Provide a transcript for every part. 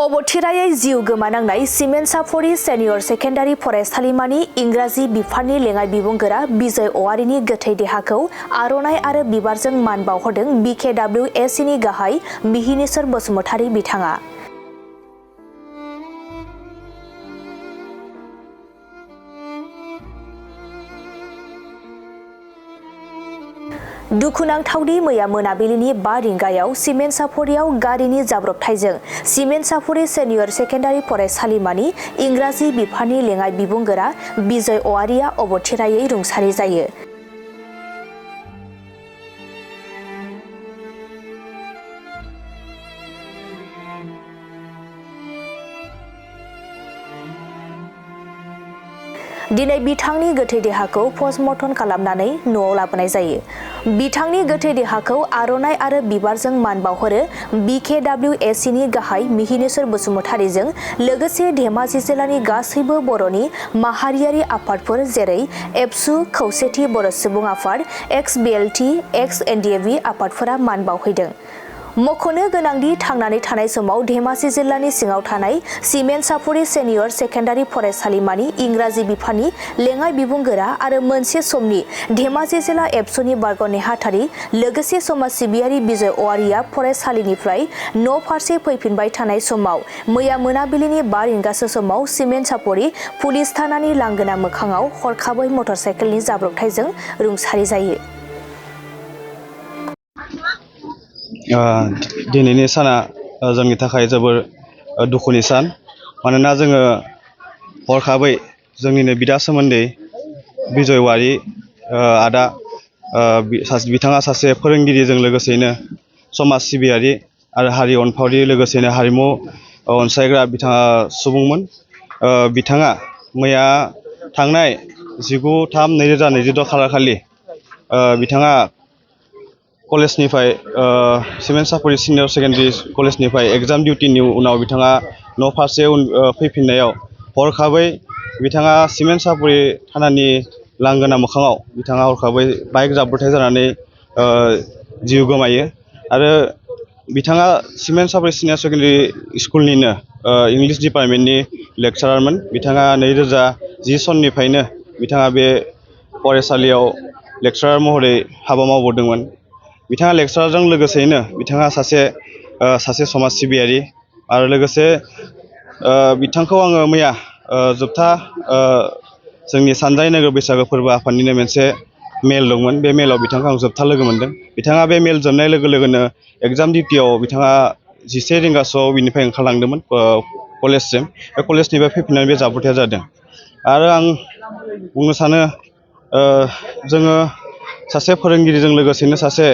अबथिरायै जिउ गोमानांनाय cement साफरि senior secondary फरायसालिमानि इंराजि बिफाननि लेङाइ बिबुंगोरा बिजय औवारिनि गोथै देहाखौ आर'नाइ आरो बिबारजों मान बावहोदों BKWSCनि गाहाय मिहिनीश्वर बसुमतारी बिथाङा। दुखुनांथावनि मैया मोनाबिलिनि 5 रिंगायाव सिमेन्ट साफरियाव गारिनि जाब्रबथायजों सिमेन्ट साफरि सेनियर सेकेन्डारि फरायसालिमानि इंराजि बिफाननि लेङाइ बिबुंगोरा बिजय औवारिया अबथिरायै रुंसारि जायो। दिनै बिथांनि गोथै देहाखौ पस्टमर्टम खालामनानै न'आव लाबोनाय जायो। बिथांनि गोथै देहाखौ आर'नाइ आरो बिबारजों मान बावहरो BKWSCनि गाहाय मिहिनीश्वर बसुमतारीजों लोगोसे धेमाजि जिल्लानि गासैबो बर'नि माहारियारि आफादफोर जेरै एबसु, खौसेथि बर' सुबुं आफाद, XBLT, XNDF आफादफोरा मान बावहैदों। मख'नो गोनांदि थांनानै थानाय समाव धेमाजि जिल्लानि सिङाव थानाय सिमेन्ट साफरि सेनियर सेकेन्डारि फरायसालिमानि इंराजि बिफाननि लेङाइ बिबुंगोरा आरो मोनसे समनि धेमाजि जिल्ला एबसुनि बारग' नेहाथारि लोगोसे समाज सिबियारि बिजय औवारिया फरायसालिनिफ्राय न' फारसे फैफिनबाय थानाय समाव मैया मोनाबिलिनि 5 रिंगासो समाव सिमेन्ट साफरि पुलिस थानानि लांगोना मोखाङाव हरखाबै मटरसाइकेलनि जाब्रबथायजों रुंसारि जायो। दिनैनि साना जोंनि थाखाय जोबोर दुखुनि सान, मानोना जोङो हरखाबै जोंनिनो बिदा सोमोन्दै बिजय औवारि आदा बिथाङा सासे फोरोंगिरिजों लोगोसेनो समाज सिबियारि आरो हारि अनफावरि लोगोसेनो हारिमु अनसायग्रा बिथाङा सुबुंमोन। बिथाङा मैया थांनाय 19/3/2026 खालारखालि बिथाङा कलेजनिफ्राय सिमेन्ट साफरि सिनियर सेकेन्डारि कलेजनिफ्राय एग्जाम डिउटिनि उनाव बिथाङा न' फारसे फैफिननायाव हरखाबै बिथाङा सिमेन्ट साफरि थानानि लांगोना मोखाङाव बिथाङा हरखाबै बाइक जाब्रबथाय जानानै जिउ गोमायो। आरो बिथाङा सिमेन्ट साफरि सिनियर सेकेन्डारि स्कुलनिनो इंलिश डिपार्टमेन्टनि लेक्सारारमोन। बिथाङा 2010 सननिफ्रायनो बिथाङा बे फरायसालियाव लेक्सारार महरै हाबा मावबोदोंमोन। बिथाङा लेक्सारारजों लोगोसेयैनो बिथाङा सासे समाज सिबियारि आरो लोगोसे बिथांखौ आङो मैया जोबथा जोंनि सानजाय नोगोर बैसागो फोरबो आफादनिनो मोनसे मेल दंमोन। बे मेलाव बिथांखौ आं जोबथा लोगो मोन्दों। बिथाङा बे मेल जोबनाय लोगो लोगोनो एग्जाम डिउटियाव बिथाङा 11 रिंगासोआव बिनिफ्राय ओंखारलांदोंमोन कलेजसिम। बे कलेजनिफ्राय फैफिननानै बे जाब्रबथाया जादों। आरो आं बुंनो सानो जोङो सासे फोरोंगिरिजों लोगोसेनो सासे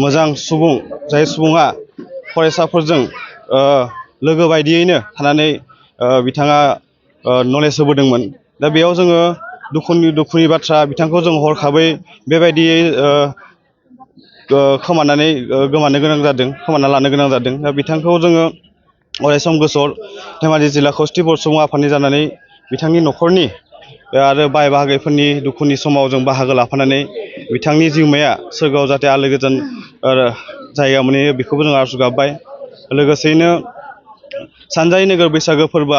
मोजां सुबुं, जाय सुबुङा फरायसाफोरजों लोगो बायदियैनो थानानै बिथाङा नलेज होबोदोंमोन। दा बेयाव जोङो दुखुनि बाथ्रा, बिथांखौ जों हरखाबै बेबायदियै खोमाना लानो गोनां जादों। दा बिथांखौ जोङो अरायसम गोसोआव धेमाजि जिल्ला खौसेथि बर' सुबुं आफादनि जानानै बिथांनि न'खरनि आरो बाय बाहागिफोरनि दुखुनि समाव जों बाहागो लाफानानै बिथांनि जिउमाया सोरगोआव जाहाथे आलो गोजोन जायगा मोनहैयो बेखौबो जों आरज गाबबाय। लोगोसेयैनो सानजाय नोगोर बैसागो फोरबो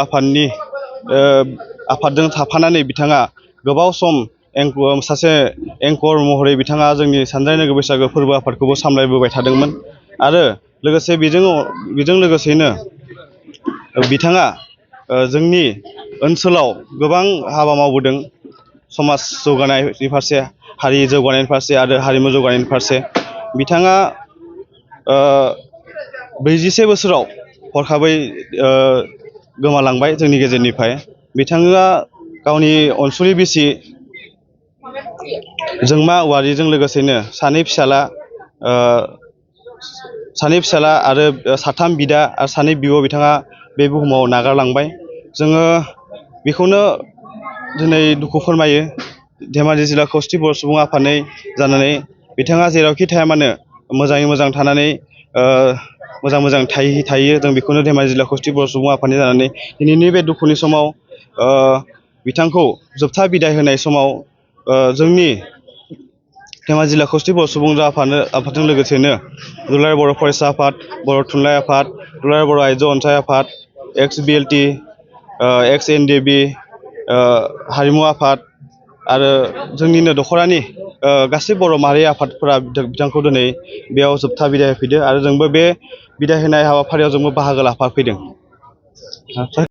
आफादजों थाफानानै बिथाङा गोबाव सम सासे एंकर महरै बिथाङा जोंनि सानजाय नोगोर बैसागो फोरबो आफादखौबो सामलायबोबाय थादोंमोन। आरो लोगोसे बेजों लोगोसेयैनो बिथाङा जोंनि ओनसोलाव गोबां हाबा मावबोदों, समाज जौगानायनि फारसे, हारि जौगानायनि फारसे आरो हारिमु जौगानायनि फारसे। बिथाङा 41 बोसोराव हरखाबै गोमालांबाय जोंनि गेजेरनिफ्राय। बिथाङा गावनि अनसुलि बिसि जोंमा औवारिजों लोगोसेनो सानै फिसाला आरो 3 बिदा आरो 2 बिब' बिथाङा बे बुहुमाव नागारलांबाय। जोङो बेखौनो दिनै दुखु फोरमायो धेमाजि जिल्ला खौसेथि बर' सुबुं आफादनि जानानै बिथाङा जेरावखि थाया मानो मोजाङै मोजां थानानै मोजां थायो। जों बेखौनो धेमाजि जिल्ला खौसेथि बर' सुबुं आफादनि जानानै दिनैनि बे दुखुनि समाव बिथांखौ जोबथा बिदाय होनाय समाव जोंनि धेमाजि जिल्ला खौसेथि बर' सुबुं आफादजों लोगोसेनो दुलाराय बर' फरायसा आफाद, बर' थुनलाइ आफाद, दुलाराय बर' आइजो अनसाइ आफाद, एक्स BLT, एक्स NDB, हारिमु आफाद आरो जोंनिनो दख'रानि गासै बर' माहारि आफादफोरा बिथांखौ दिनै बेयाव जोबथा बिदाय होफैदों आरो जोंबो बे बिदाय होनाय हाबाफारियाव जोंबो बाहागो लाफाफैदों।